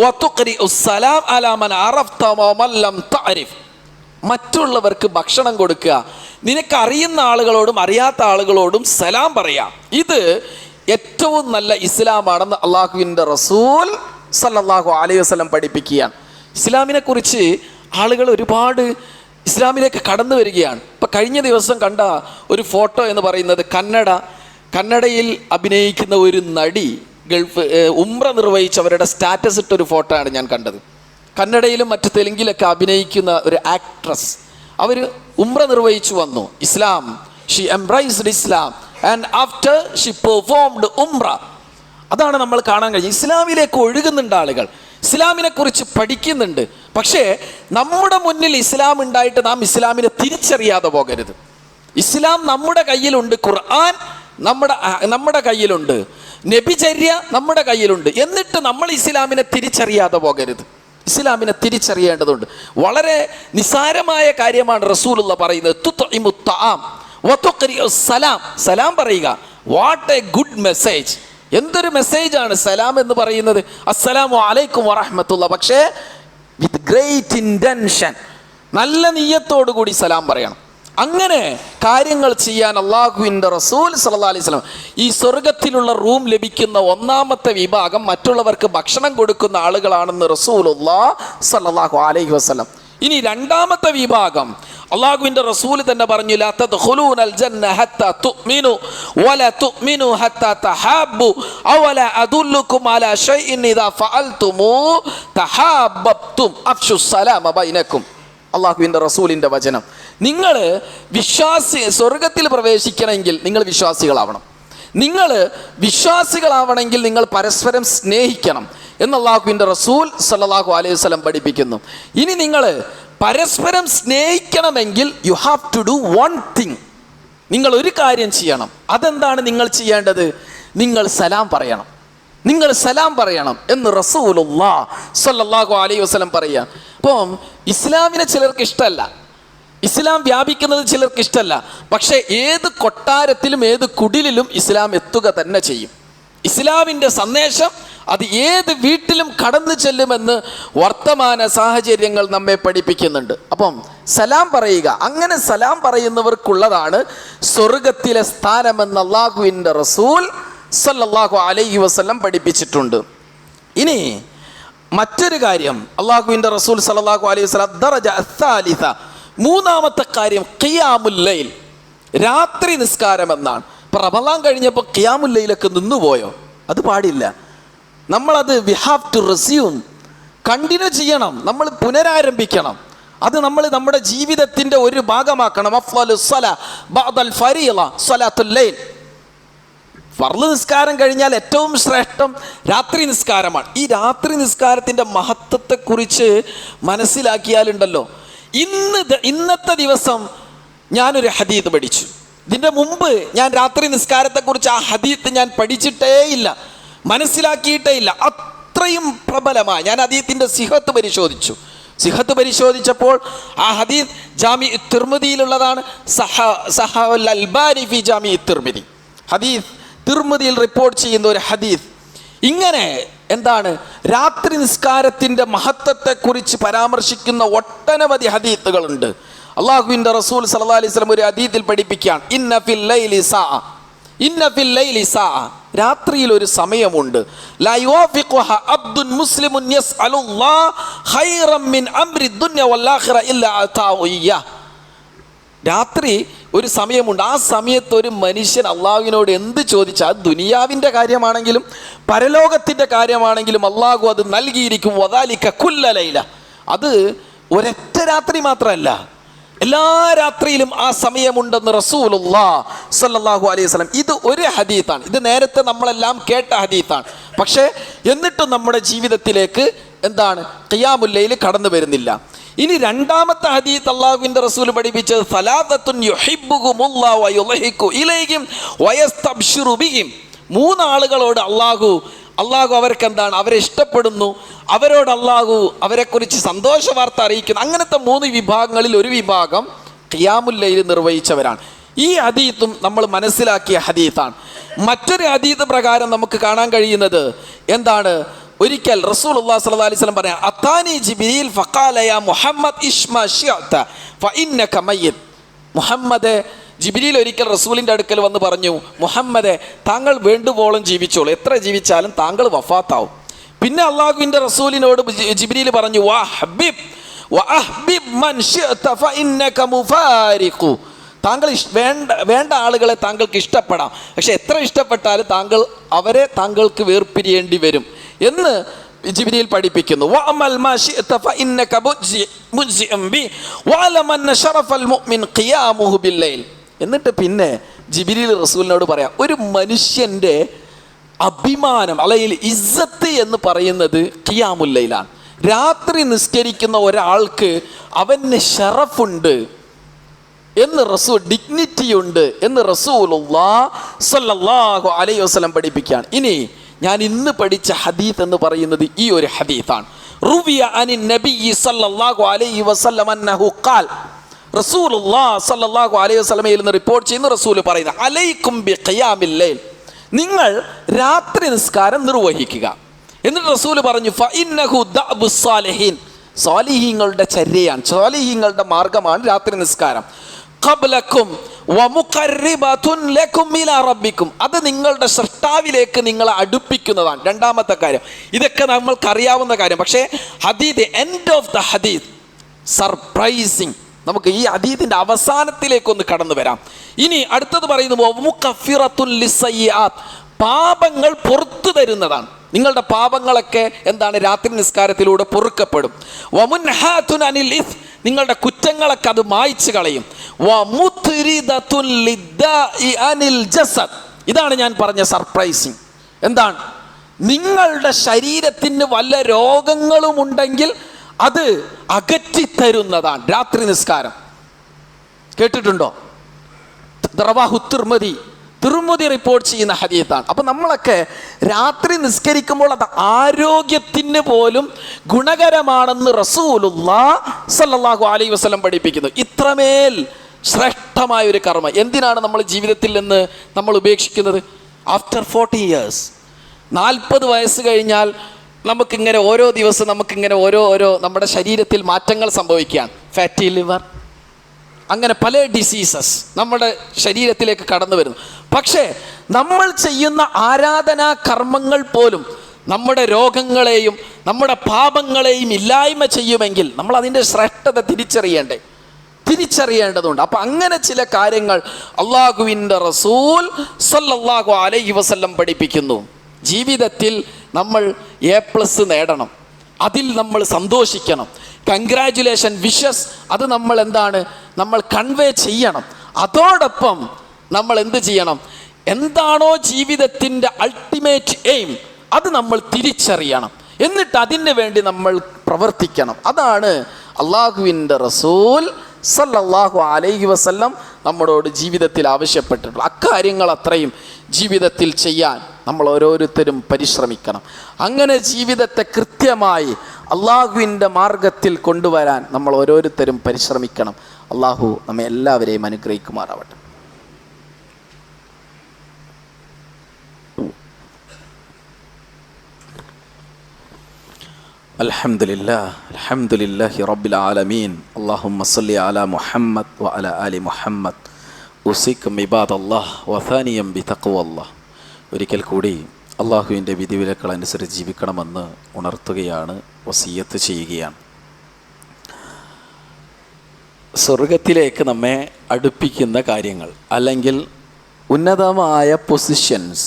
വതുഖ്രിഉസ് സലാം അലാ മൻ അറഫ്ത വമൻ ലം തഅരിഫ്. മറ്റുള്ളവർക്ക് ഭക്ഷണം കൊടുക്കുക, നിനക്കറിയുന്ന ആളുകളോടും അറിയാത്ത ആളുകളോടും സലാം പറയാം. ഇത് ഏറ്റവും നല്ല ഇസ്ലാമാണെന്ന് അള്ളാഹുവിൻ്റെ റസൂൽ സല്ലല്ലാഹു അലൈഹി വസല്ലം പഠിപ്പിക്കുകയാണ്. ഇസ്ലാമിനെ കുറിച്ച് ആളുകൾ ഒരുപാട് ഇസ്ലാമിലേക്ക് കടന്നു വരികയാണ്. ഇപ്പം കഴിഞ്ഞ ദിവസം കണ്ട ഒരു ഫോട്ടോ എന്ന് പറയുന്നത് കന്നഡയിൽ അഭിനയിക്കുന്ന ഒരു നടി ഗൾഫ് ഉംറ നിർവഹിച്ച് അവരുടെ സ്റ്റാറ്റസ് ഇട്ടൊരു ഫോട്ടോ ആണ് ഞാൻ കണ്ടത്. കന്നഡയിലും മറ്റ് തെലുങ്കിലൊക്കെ അഭിനയിക്കുന്ന ഒരു ആക്ട്രസ്, അവർ ഉംറ നിർവഹിച്ചു വന്നു. ഇസ്ലാം, she embraced Islam and after she performed ഉംറ. അതാണ് നമ്മൾ കാണാൻ കഴിയും. ഇസ്ലാമിലേക്ക് ഒഴുകുന്നുണ്ട് ആളുകൾ, ഇസ്ലാമിനെ കുറിച്ച് പഠിക്കുന്നുണ്ട്. പക്ഷേ നമ്മുടെ മുന്നിൽ ഇസ്ലാം ഉണ്ടായിട്ട് നാം ഇസ്ലാമിനെ തിരിച്ചറിയാതെ പോകരുത്. ഇസ്ലാം നമ്മുടെ കയ്യിലുണ്ട്, ഖുർആൻ നമ്മുടെ കയ്യിലുണ്ട്, നബിചര്യ നമ്മുടെ കയ്യിലുണ്ട്. എന്നിട്ട് നമ്മൾ ഇസ്ലാമിനെ തിരിച്ചറിയാതെ പോകരുത്. ഇസ്ലാമിനെ തിരിച്ചറിയേണ്ടതുണ്ട്. വളരെ നിസ്സാരമായ കാര്യമാണ് റസൂലുള്ള പറയുന്നത്. തുത്ഇമുത് ത്വആം വതുഖ്രിഉസ് സലാം, സലാം പറയുക. What A good message! എന്തൊരു മെസ്സേജാണ് സലാം എന്ന് പറയുന്നത്. അസ്സലാമു അലൈക്കും വറഹ്മത്തുള്ളാഹി. പക്ഷേ വിത്ത് ഗ്രേറ്റ് ഇൻറ്റൻഷൻ, നല്ല നിയ്യത്തോടു കൂടി സലാം പറയണം. അങ്ങനെ കാര്യങ്ങൾ ചെയ്യാൻ അള്ളാഹുവിൻ്റെ റസൂൽ സല്ലല്ലാഹു അലൈഹി വസല്ലം ഈ സ്വർഗത്തിലുള്ള റൂം ലഭിക്കുന്ന ഒന്നാമത്തെ വിഭാഗം മറ്റുള്ളവർക്ക് ഭക്ഷണം കൊടുക്കുന്ന ആളുകളാണെന്ന് റസൂലുള്ളാഹി സല്ലല്ലാഹു അലൈഹി വസല്ലം. ഇനി രണ്ടാമത്തെ വിഭാഗം അള്ളാഹുവിൻ്റെ റസൂൽ തന്നെ പറഞ്ഞു, ലാ തദ്ഖുലൂനൽ ജന്ന ഹത്താ തുഅ്മിനു വലാ തുഅ്മിനു ഹത്താ തഹാബ്ബു അവലാ അദുല്ലുകും അലാ ഷൈഇൻ ഇദാ ഫഅൽതുമു തഹാബ്ബതും അഫ്ശുസ് സലാമ ബൈനക്കും. അള്ളാഹുവിൻ്റെ റസൂലിൻ്റെ വചനം. നിങ്ങൾ സ്വർഗത്തിൽ പ്രവേശിക്കണമെങ്കിൽ നിങ്ങൾ വിശ്വാസികളാവണം. നിങ്ങൾ വിശ്വാസികളാവണമെങ്കിൽ നിങ്ങൾ പരസ്പരം സ്നേഹിക്കണം എന്ന് അല്ലാഹുവിൻ്റെ റസൂൽ സല്ലല്ലാഹു അലൈഹി വസല്ലം പഠിപ്പിക്കുന്നു. ഇനി നിങ്ങൾ പരസ്പരം സ്നേഹിക്കണമെങ്കിൽ you have to do one thing. നിങ്ങൾ ഒരു കാര്യം ചെയ്യണം. അതെന്താണ് നിങ്ങൾ ചെയ്യേണ്ടത്? നിങ്ങൾ സലാം പറയണം. നിങ്ങൾ സലാം പറയണം എന്ന് റസൂലുള്ളാഹി സ്വല്ലല്ലാഹു അലൈഹി വസല്ലം പറയുക. അപ്പം ഇസ്ലാമിനെ ചിലർക്ക് ഇഷ്ടമല്ല, ഇസ്ലാം വ്യാപിക്കുന്നത് ചിലർക്ക് ഇഷ്ടമല്ല. പക്ഷേ ഏത് കൊട്ടാരത്തിലും ഏത് കുടിലിലും ഇസ്ലാം എത്തുക തന്നെ ചെയ്യും. ഇസ്ലാമിൻ്റെ സന്ദേശം അത് ഏത് വീട്ടിലും കടന്നു ചെല്ലുമെന്ന് വർത്തമാന സാഹചര്യങ്ങൾ നമ്മെ പഠിപ്പിക്കുന്നുണ്ട്. അപ്പം സലാം പറയുക, അങ്ങനെ സലാം പറയുന്നവർക്കുള്ളതാണ് സ്വർഗത്തിലെ സ്ഥാനമെന്ന് അല്ലാഹുവിൻ്റെ റസൂൽ സല്ലല്ലാഹു അലൈഹി വസല്ലം പഠിപ്പിച്ചിട്ടുണ്ട്. ഇനി മറ്റൊരു കാര്യം, അല്ലാഹുവിൻ്റെ റസൂൽ സല്ലല്ലാഹു അലൈഹി വസല്ലം ദറജ അസ്സാലിസ, മൂന്നാമത്തെ കാര്യം ഖിയാമുൽ ലൈൽ, രാത്രി നിസ്കാരം എന്നാണ്. ഇപ്പം റമളാൻ കഴിഞ്ഞപ്പോൾ ഖിയാമുൽ ലൈലൊക്കെ നിന്നുപോയോ? അത് പാടില്ല. നമ്മളത് we have to resume, continue ചെയ്യണം, നമ്മൾ പുനരാരംഭിക്കണം. അത് നമ്മൾ നമ്മുടെ ജീവിതത്തിൻ്റെ ഒരു ഭാഗമാക്കണം. അഫ്ളലു സ്വലാ ബഅദൽ ഫരീള സ്വലാത്തുൽ ലൈൽ. ഫർള് നിസ്കാരം കഴിഞ്ഞാൽ ഏറ്റവും ശ്രേഷ്ഠം രാത്രി നിസ്കാരമാണ്. ഈ രാത്രി നിസ്കാരത്തിൻ്റെ മഹത്വത്തെക്കുറിച്ച് മനസ്സിലാക്കിയാലുണ്ടല്ലോ, ഇന്നത്തെ ദിവസം ഞാനൊരു ഹദീത്ത് പഠിച്ചു. ഇതിൻ്റെ മുമ്പ് ഞാൻ രാത്രി നിസ്കാരത്തെക്കുറിച്ച് ആ ഹദീത്ത് ഞാൻ പഠിച്ചിട്ടേ ഇല്ല, മനസ്സിലാക്കിയിട്ടേ ഇല്ല. അത്രയും പ്രബലമായി ഞാൻ ഹദീത്തിൻ്റെ സിഹത്ത് പരിശോധിച്ചു. സിഹത്ത് പരിശോധിച്ചപ്പോൾ ആ ഹദീത്ത് ജാമി തിർമിദിയിലുള്ളതാണ്. സഹഹുൽ അൽബാനി ഫി ജാമി തിർമിദി, ഹദീത്ത് തിർമിദിയിൽ റിപ്പോർട്ട് ചെയ്യുന്ന ഒരു ഹദീത്ത്. ഇങ്ങനെ എന്താണ് രാത്രി നിസ്കാരത്തിൻ്റെ മഹത്വത്തെക്കുറിച്ച് പരാമർശിക്കുന്ന ഒട്ടനവധി ഹദീത്തുകളുണ്ട്. അല്ലാഹുവിൻ്റെ റസൂൽ സല്ലല്ലാഹു അലൈഹി വസല്ലം ഒരു ഹദീത്തിൽ പഠിപ്പിക്കുകയാണ്, ഇന്ന ഫിൽ ലൈലി സാഅ, ഇന്ന ഫിൽ ലൈലി സാഅ, രാത്രിയിൽ ഒരു സമയമുണ്ട്. ലാ യുവാഫിഖുഹ അബ്ദുൻ മുസ്ലിമുൻ യസ്അലുല്ലാഹ ഖൈറൻ മിൻ അംരി ദുനിയ വൽ ആഖിറ ഇല്ലാ അതാഉ ഇയ്യാ. രാത്രി ഒരു സമയമുണ്ട്. ആ സമയത്ത് ഒരു മനുഷ്യൻ അള്ളാഹുവിനോട് എന്ത് ചോദിച്ചാൽ, ദുനിയാവിൻ്റെ കാര്യമാണെങ്കിലും പരലോകത്തിൻ്റെ കാര്യമാണെങ്കിലും അള്ളാഹു അത് നൽകിയിരിക്കും. വദാലിക കുല്ല ലൈല, അത് ഒരൊറ്റ രാത്രി മാത്രമല്ല, എല്ലാ രാത്രിയിലും ആ സമയമുണ്ടെന്ന് റസൂലുള്ളാഹി സ്വല്ലല്ലാഹു അലൈഹി വസല്ലം. ഇത് ഒരു ഹദീത്താണ്, ഇത് നേരത്തെ നമ്മളെല്ലാം കേട്ട ഹദീത്താണ്. പക്ഷേ എന്നിട്ടും നമ്മുടെ ജീവിതത്തിലേക്ക് എന്താണ് ഖിയാമുൽ ലൈൽ കടന്നു വരുന്നില്ല. ഇനി രണ്ടാമത്തെ ഹദീത്ത് അല്ലാഹുവിൻ്റെ റസൂൽ പഠിപ്പിച്ചത്, സലാസത്തുൻ യുഹിബ്ബുഹുമുല്ലാഹു വയുളഹിഖു ഇലൈഹിം വയസ്തബ്ശിറു ബിഹിം. മൂന്നാളുകളോട് അള്ളാഹു അവർക്ക് എന്താണ്, അവരെ ഇഷ്ടപ്പെടുന്നു, അവരോട് അള്ളാഹു അവരെക്കുറിച്ച് സന്തോഷ വാർത്ത അറിയിക്കുന്നു. അങ്ങനത്തെ മൂന്ന് വിഭാഗങ്ങളിൽ ഒരു വിഭാഗം ഖിയാമുൽ ലൈൽ നിർവഹിച്ചവരാണ്. ഈ ഹദീത്തും നമ്മൾ മനസ്സിലാക്കിയ ഹദീത്താണ്. മറ്റൊരു ഹദീത്ത് പ്രകാരം നമുക്ക് കാണാൻ കഴിയുന്നത് എന്താണ്, ഒരിക്കൽ റസൂലുള്ളാഹി സ്വല്ലല്ലാഹു അലൈഹി വസല്ലം പറയാം, അത്താനി ജിബ്രീൽ ഫഖാല യാ മുഹമ്മദ് ഇശ്മാ ശിഅത ഫഇന്നക മയ്യിത്. മുഹമ്മദ്, ജിബ്രീൽ ഒരിക്കൽ റസൂലിൻ്റെ അടുക്കൽ വന്ന് പറഞ്ഞു, മുഹമ്മദെ താങ്കൾ വേണ്ടുവോളം ജീവിച്ചോളൂ, എത്ര ജീവിച്ചാലും താങ്കൾ വഫാത്താവും. പിന്നെ അള്ളാഹുവിൻ്റെ റസൂലിനോട് ജിബ്രീൽ പറഞ്ഞു, വഅഹ്ബിബ് മൻ ശിഅത ഫഇന്നക മുഫാരിഖു. താങ്കൾ വേണ്ട ആളുകളെ താങ്കൾക്ക് ഇഷ്ടപ്പെടാം, പക്ഷെ എത്ര ഇഷ്ടപ്പെട്ടാലും അവരെ താങ്കൾക്ക് വേർപിരിയേണ്ടി വരും എന്ന് ജിബ്രീൽ പഠിപ്പിക്കുന്നു. വഅമൽ മാ ശിഅത ഫഇന്നക മുജ്സിഉം ബി വഅലം അന്ന ശറഫൽ മുഅ്മിൻ ഖിയാമുഹു ബില്ലൈൽ. എന്നിട്ട് പിന്നെ ജിബ്രീൽ റസൂലിനോട് പറയാം, ഒരു മനുഷ്യൻ്റെ അഭിമാനം അല്ലെങ്കിൽ ഇസ്സത്ത് എന്ന് പറയുന്നത് ഖിയാമുൽ ലൈലാണ്. രാത്രി നിസ്കരിക്കുന്ന ഒരാൾക്ക് അവന് ഷറഫുണ്ട് എന്ന് ഡിഗ്നിറ്റി ഉണ്ട് എന്ന് റസൂലുള്ളാഹി സ്വല്ലല്ലാഹു അലൈഹി വസല്ലം പഠിപ്പിക്കുകയാണ്. ഇനി ഞാൻ ഇന്ന് പഠിച്ച ഹദീത്ത് എന്ന് പറയുന്നത് ഈ ഒരു ഹദീത്താണ്. റുവിയ അനിൻ നബിയ്യി സ്വല്ലല്ലാഹു അലൈഹി വസല്ലം അന്നഹു ഖാൽ, റസൂലുള്ളാഹി സ്വല്ലല്ലാഹു അലൈഹി വസല്ലമയിൽ നിന്ന് റിപ്പോർട്ട് ചെയ്യുന്ന റസൂൽ പറയുന്നത്, അലൈക്കും ബി ഖിയാമിൽ ലൈൽ, നിങ്ങൾ രാത്രി നിസ്കാരം നിർവഹിക്കുക. എന്നിട്ട് റസൂൽ പറഞ്ഞു, ഫഇന്നഹു ദഅബുസ് സാലിഹീൻ, സാലിഹീങ്ങളുടെ ചര്യയാണ്, സാലിഹീങ്ങളുടെ മാർഗമാണ് രാത്രി നിസ്കാരം. ഖബ്ലക്കും വമുഖർരിബതുൻ ലക്കും ഇലാ റബ്ബിക്കും, അത് നിങ്ങളുടെ സൃഷ്ടാവിലേക്ക് നിങ്ങളെ അടുപ്പിക്കുന്നതാണ്. രണ്ടാമത്തെ കാര്യം, ഇതൊക്കെ നമ്മൾക്കറിയാവുന്ന കാര്യം. പക്ഷേ ഹദീത്ത്, എൻഡ് ഓഫ് ദ ഹദീത്ത് സർപ്രൈസിങ്. നമുക്ക് ഈ ഹദീത്തിൻ്റെ അവസാനത്തിലേക്കൊന്ന് കടന്നു വരാം. ഇനി അടുത്തത് പറയുന്നത് വമുകഫിറത്തുൻ ലിസ്സയ്യിആത്ത്, പാപങ്ങൾ പുറത്തു തരുന്നതാണ്. നിങ്ങളുടെ പാപങ്ങളൊക്കെ എന്താണ് രാത്രി നിസ്കാരത്തിലൂടെ പൊറുക്കപ്പെടും. വമുൻഹാതുൻ അനിൽ ഇസ്, നിങ്ങളുടെ കുറ്റങ്ങളൊക്കെ അത് മായ്ച്ചു കളയും. വമുത്രിദതുൻ ലിദ്ദാഇ അനിൽ ജസദ്, ഇതാണ് ഞാൻ പറഞ്ഞ സർപ്രൈസിങ്. എന്താണ്? നിങ്ങളുടെ ശരീരത്തിന് വല്ല രോഗങ്ങളും ഉണ്ടെങ്കിൽ അത് അകറ്റിത്തരുന്നതാണ് രാത്രി നിസ്കാരം. കേട്ടിട്ടുണ്ടോ? തിർമുദി റിപ്പോർട്ട് ചെയ്യുന്ന ഹദീസാണ്. അപ്പൊ നമ്മളൊക്കെ രാത്രി നിസ്കരിക്കുമ്പോൾ അത് ആരോഗ്യത്തിന് പോലും ഗുണകരമാണെന്ന് റസൂലുള്ളാഹി സ്വല്ലല്ലാഹു അലൈഹി വസല്ലം പഠിപ്പിക്കുന്നു. ഇത്രമേൽ ശ്രേഷ്ഠമായ ഒരു കർമ്മം എന്തിനാണ് നമ്മൾ ജീവിതത്തിൽ നിന്ന് നമ്മൾ ഉപേക്ഷിക്കുന്നത്? ആഫ്റ്റർ 40 years, 40 വയസ്സ് കഴിഞ്ഞാൽ നമുക്കിങ്ങനെ ഓരോ ദിവസം നമുക്കിങ്ങനെ ഓരോ നമ്മുടെ ശരീരത്തിൽ മാറ്റങ്ങൾ സംഭവിക്കുകയാണ്. ഫാറ്റി ലിവർ, അങ്ങനെ പല ഡിസീസസ് നമ്മുടെ ശരീരത്തിലേക്ക് കടന്നു വരുന്നു. പക്ഷേ നമ്മൾ ചെയ്യുന്ന ആരാധനാ കർമ്മങ്ങൾ പോലും നമ്മുടെ രോഗങ്ങളെയും നമ്മുടെ പാപങ്ങളെയും ഇല്ലായ്മ ചെയ്യുമെങ്കിൽ നമ്മൾ അതിൻ്റെ ശ്രേഷ്ഠത തിരിച്ചറിയേണ്ടതുണ്ട്. അപ്പം അങ്ങനെ ചില കാര്യങ്ങൾ അള്ളാഹുവിൻ്റെ റസൂൽ സല്ലല്ലാഹു അലൈഹി വസല്ലം പഠിപ്പിക്കുന്നു. ജീവിതത്തിൽ നമ്മൾ A+ നേടണം, അതിൽ നമ്മൾ സന്തോഷിക്കണം. കൺഗ്രാജുലേഷൻ, വിഷസ്, അത് നമ്മൾ നമ്മൾ കൺവേ ചെയ്യണം. അതോടൊപ്പം നമ്മൾ എന്ത് ചെയ്യണം? എന്താണോ ജീവിതത്തിൻ്റെ അൾട്ടിമേറ്റ് എയിം, അത് നമ്മൾ തിരിച്ചറിയണം. എന്നിട്ട് അതിന് വേണ്ടി നമ്മൾ പ്രവർത്തിക്കണം. അതാണ് അള്ളാഹുവിൻ്റെ റസൂൽ സല്ലല്ലാഹു അലൈഹി വസല്ലം നമ്മളോട് ജീവിതത്തിൽ ആവശ്യപ്പെട്ടിട്ടുള്ള അക്കാര്യങ്ങൾ അത്രയും ജീവിതത്തിൽ ചെയ്യാൻ നമ്മൾ ഓരോരുത്തരും പരിശ്രമിക്കണം. അങ്ങനെ ജീവിതത്തെ കൃത്യമായി അള്ളാഹുവിൻ്റെ മാർഗത്തിൽ കൊണ്ടുവരാൻ നമ്മൾ ഓരോരുത്തരും പരിശ്രമിക്കണം. അള്ളാഹു നമ്മെ എല്ലാവരെയും അനുഗ്രഹിക്കുമാറാവട്ടെ. അൽഹംദുലില്ലാഹി റബ്ബിൽ ആലമീൻ. അല്ലാഹുമ്മ സ്വല്ലി അലാ മുഹമ്മദ് വ അലാ ആലി മുഹമ്മദ്. ഉസിക്കും ഇബാദല്ലാഹ് വസാനിയം ബിതഖ്വല്ലാഹ്. ഒരിക്കൽ കൂടി അള്ളാഹുവിൻ്റെ വിധിവിലക്കൾ അനുസരിച്ച് ജീവിക്കണമെന്ന് ഉണർത്തുകയാണ്, വസിയ്യത്ത് ചെയ്യുകയാണ്. സ്വർഗത്തിലേക്ക് നമ്മെ അടുപ്പിക്കുന്ന കാര്യങ്ങൾ അല്ലെങ്കിൽ ഉന്നതമായ പൊസിഷൻസ്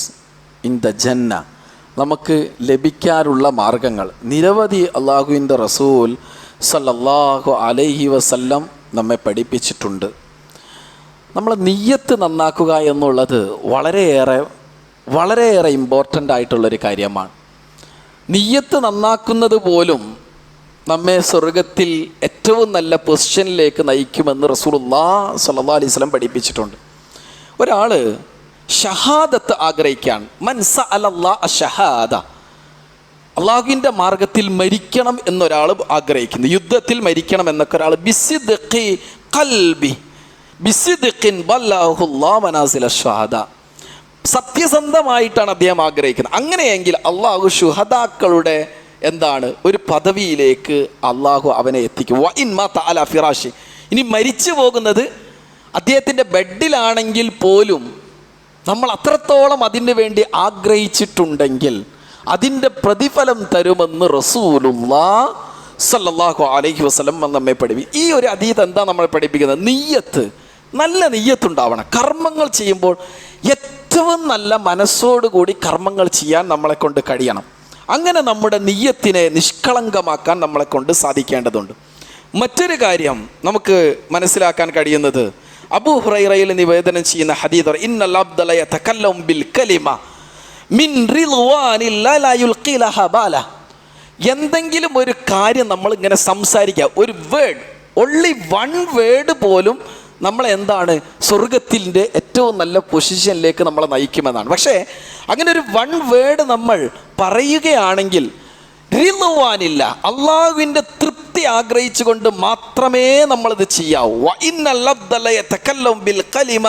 ഇൻ ദ ജന്ന നമുക്ക് ലഭിക്കാനുള്ള മാർഗങ്ങൾ നിരവധി അള്ളാഹുവിൻ്റെ റസൂൽ സല്ലല്ലാഹു അലൈഹി വസല്ലം നമ്മെ പഠിപ്പിച്ചിട്ടുണ്ട്. നമ്മൾ നിയ്യത്ത് നന്നാക്കുക എന്നുള്ളത് വളരെയേറെ ഇമ്പോർട്ടൻ്റ് ആയിട്ടുള്ളൊരു കാര്യമാണ്. നിയ്യത്ത് നന്നാക്കുന്നത് പോലും നമ്മെ സ്വർഗത്തിൽ ഏറ്റവും നല്ല പൊസിഷനിലേക്ക് നയിക്കുമെന്ന് റസൂലുള്ളാഹി സ്വല്ലല്ലാഹു അലൈഹി വസല്ലം പഠിപ്പിച്ചിട്ടുണ്ട്. ഒരാൾ ഷഹാദത്ത് ആഗ്രഹിക്കുകയാണ്. മൻ സഅലല്ലാഹ അഷ്ഷഹാദ, അള്ളാഹുവിൻ്റെ മാർഗത്തിൽ മരിക്കണം എന്നൊരാൾ ആഗ്രഹിക്കുന്നു, യുദ്ധത്തിൽ മരിക്കണം എന്നൊക്കെ ഒരാൾ, ബിസിദ്ഖി ഖൽബി ബിസിദ്ഖിൻ ബല്ലഹുല്ലാഹു മനാസില ഷഹാദ, സത്യസന്ധമായിട്ടാണ് അദ്ദേഹം ആഗ്രഹിക്കുന്നത്. അങ്ങനെയെങ്കിൽ അള്ളാഹു ശുഹദാക്കളുടെ ഒരു പദവിയിലേക്ക് അള്ളാഹു അവനെ എത്തിക്കും. വ ഇൻ മാത അലാ ഫിറാശി, ഇനി മരിച്ചു പോകുന്നത് അദ്ദേഹത്തിൻ്റെ ബെഡിലാണെങ്കിൽ പോലും നമ്മൾ അത്രത്തോളം അതിന് വേണ്ടി ആഗ്രഹിച്ചിട്ടുണ്ടെങ്കിൽ അതിൻ്റെ പ്രതിഫലം തരുമെന്ന് റസൂലുള്ളാഹി സ്വല്ലല്ലാഹു അലൈഹി വസല്ലം നമ്മെ പഠിപ്പിക്കും. ഈ ഒരു ഹദീസ് എന്താ നമ്മളെ പഠിപ്പിക്കുന്നത്? നിയ്യത്ത്, നല്ല നിയ്യത്തുണ്ടാവണം. കർമ്മങ്ങൾ ചെയ്യുമ്പോൾ ഏറ്റവും നല്ല മനസ്സോടുകൂടി കർമ്മങ്ങൾ ചെയ്യാൻ നമ്മളെ കൊണ്ട് കഴിയണം. അങ്ങനെ നമ്മുടെ നിയ്യത്തിനെ നിഷ്കളങ്കമാക്കാൻ നമ്മളെ കൊണ്ട് സാധിക്കേണ്ടതുണ്ട്. മറ്റൊരു കാര്യം നമുക്ക് മനസ്സിലാക്കാൻ കഴിയുന്നത്, അബൂ ഹുറൈറയിൽ നിവേദനം ചെയ്യുന്ന ഹദീസ്, ഇന്നൽ അബ്ദ ല യതകല്ലമു ബിൽ കലിമ മിൻ റിദ്വാനില്ലാഹി ലാ യുൽഖി ലഹാ ബാല. എന്തെങ്കിലും ഒരു കാര്യം നമ്മൾ ഇങ്ങനെ സംസാരിക്കുക, ഒരു വേർഡ്, ഓൺലി വൺ വേർഡ് പോലും നമ്മളെ സ്വർഗത്തിൻ്റെ ഏറ്റവും നല്ല പൊസിഷനിലേക്ക് നമ്മളെ നയിക്കുമെന്നാണ്. പക്ഷേ അങ്ങനെ ഒരു വൺ വേർഡ് നമ്മൾ പറയുകയാണെങ്കിൽ റിദ്വാനില്ല, അള്ളാഹുവിൻ്റെ തൃപ്തി ആഗ്രഹിച്ചുകൊണ്ട് മാത്രമേ നമ്മളിത് ചെയ്യാവൂ. വ ഇന്നൽ അബ്ദ ല യതകല്ലമു ബിൽ കലിമ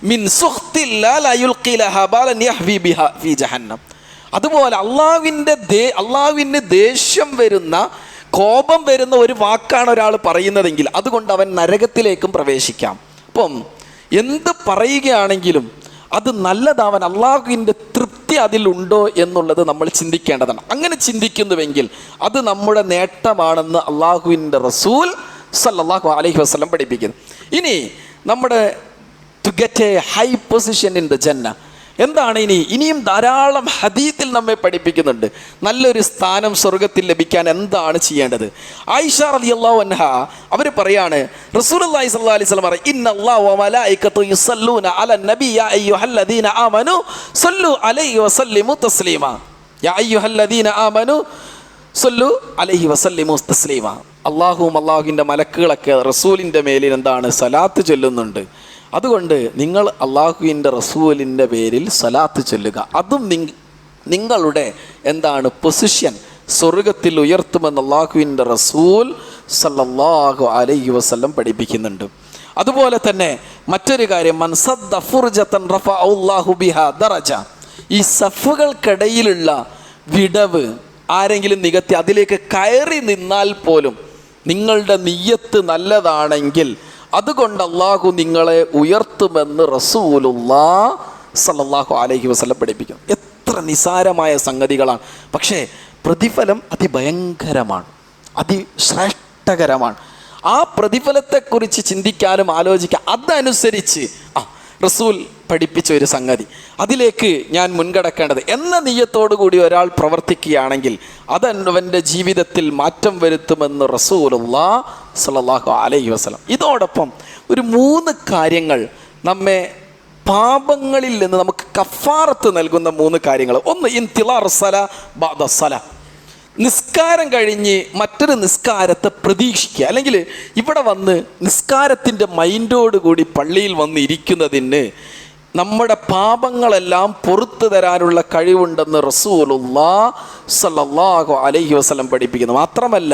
മിൻ സുഖ്തില്ലാഹി ലാ യുൽഖി ലഹാ ബാലൻ യഹ്വി ബിഹാ ഫീ ജഹന്നം. അതുപോലെ അള്ളാഹുവിന് ദേഷ്യം വരുന്ന, കോപം വരുന്ന ഒരു വാക്കാണ് ഒരാൾ പറയുന്നതെങ്കിൽ അതുകൊണ്ട് അവൻ നരകത്തിലേക്കും പ്രവേശിക്കാം. അപ്പം എന്ത് പറയുകയാണെങ്കിലും അത് നല്ലതാവാൻ അള്ളാഹുവിൻ്റെ തൃപ്തി അതിലുണ്ടോ എന്നുള്ളത് നമ്മൾ ചിന്തിക്കേണ്ടതാണ്. അങ്ങനെ ചിന്തിക്കുന്നുവെങ്കിൽ അത് നമ്മുടെ നേട്ടമാണെന്ന് അള്ളാഹുവിൻ്റെ റസൂൽ സല്ലല്ലാഹു അലൈഹി വസല്ലം പഠിപ്പിക്കുന്നു. ഇനി നമ്മുടെ to get a high position in the ജന്ന, എന്താണ് ഇനിയും ധാരാളം ഹദീത്തിൽ നമ്മെ പഠിപ്പിക്കുന്നുണ്ട് നല്ലൊരു സ്ഥാനം സ്വർഗത്തിൽ ലഭിക്കാൻ എന്താണ് ചെയ്യേണ്ടത്. ആയിഷ റളിയല്ലാഹു അൻഹ അവർ പറയാണ്, റസൂലുള്ളാഹി സ്വല്ലല്ലാഹു അലൈഹി വസല്ലം പറയും, ഇന്നല്ലാഹു വ മലായികതു യുസല്ലൂന അലൻ നബി യാ അയ്യുഹല്ലദീന ആമനു സല്ലു അലൈഹി വസല്ലിമു തസ്ലീമാ. യാ അയ്യുഹല്ലദീന ആമനു സല്ലു അലൈഹി വസല്ലിമു തസ്ലീമാ. അല്ലാഹുവും അല്ലാഹുവിൻ്റെ മലക്കുകളൊക്കെ റസൂലിൻ്റെ മേലിൽ എന്താണ് സലാത്ത് ചൊല്ലുന്നുണ്ട്. അതുകൊണ്ട് നിങ്ങൾ അള്ളാഹുവിൻ്റെ റസൂലിൻ്റെ പേരിൽ സലാത്ത് ചൊല്ലുക. അതും നിങ്ങളുടെ എന്താണ് പൊസിഷൻ സ്വർഗത്തിൽ ഉയർത്തുമെന്ന് അള്ളാഹുവിൻ്റെ റസൂൽ സല്ലല്ലാഹു അലൈഹി വസല്ലം പഠിപ്പിക്കുന്നുണ്ട്. അതുപോലെ തന്നെ മറ്റൊരു കാര്യം, മൻ സദ്ദ ഫുർജതൻ റഫഅല്ലാഹു ബിഹാ ദറജ. ഈ സഫുകൾക്കിടയിലുള്ള വിടവ് ആരെങ്കിലും നികത്തി അതിലേക്ക് കയറി നിന്നാൽ പോലും നിങ്ങളുടെ നിയ്യത്ത് നല്ലതാണെങ്കിൽ അതുകൊണ്ട് അള്ളാഹു നിങ്ങളെ ഉയർത്തുമെന്ന് റസൂലുള്ളാഹി സ്വല്ലല്ലാഹു അലൈഹി വസല്ലം പഠിപ്പിക്കും. എത്ര നിസാരമായ സംഗതികളാണ്, പക്ഷേ പ്രതിഫലം അതിഭയങ്കരമാണ്, അതിശ്രേഷ്ഠകരമാണ്. ആ പ്രതിഫലത്തെക്കുറിച്ച് ചിന്തിക്കാനും ആലോചിക്കാം. അതനുസരിച്ച് റസൂൽ പഠിപ്പിച്ച ഒരു സംഗതി, അതിലേക്ക് ഞാൻ മുൻകടക്കേണ്ടത് എന്ന നിയ്യത്തോടു കൂടി ഒരാൾ പ്രവർത്തിക്കുകയാണെങ്കിൽ അതവൻ്റെ ജീവിതത്തിൽ മാറ്റം വരുത്തുമെന്ന് റസൂലുള്ളാഹി സ്വല്ലല്ലാഹു അലൈഹി വസല്ലം. ഇതോടൊപ്പം ഒരു 3 കാര്യങ്ങൾ നമ്മെ പാപങ്ങളിൽ നിന്ന് നമുക്ക് കഫാറത്ത് നൽകുന്ന 3 കാര്യങ്ങൾ. ഒന്ന്, ഇന്തിളാറു സലാ ബഅദ സലാ. നിസ്കാരം കഴിഞ്ഞ് മറ്റൊരു നിസ്കാരത്തെ പ്രതീക്ഷിക്കുക, അല്ലെങ്കിൽ ഇവിടെ വന്ന് നിസ്കാരത്തിൻ്റെ മൈൻഡോടുകൂടി പള്ളിയിൽ വന്ന് ഇരിക്കുന്നതിന് നമ്മുടെ പാപങ്ങളെല്ലാം പുറത്തു തരാനുള്ള കഴിവുണ്ടെന്ന് റസൂലുള്ളാഹി സ്വല്ലല്ലാഹു അലൈഹി വസല്ലം പഠിപ്പിക്കുന്നു. മാത്രമല്ല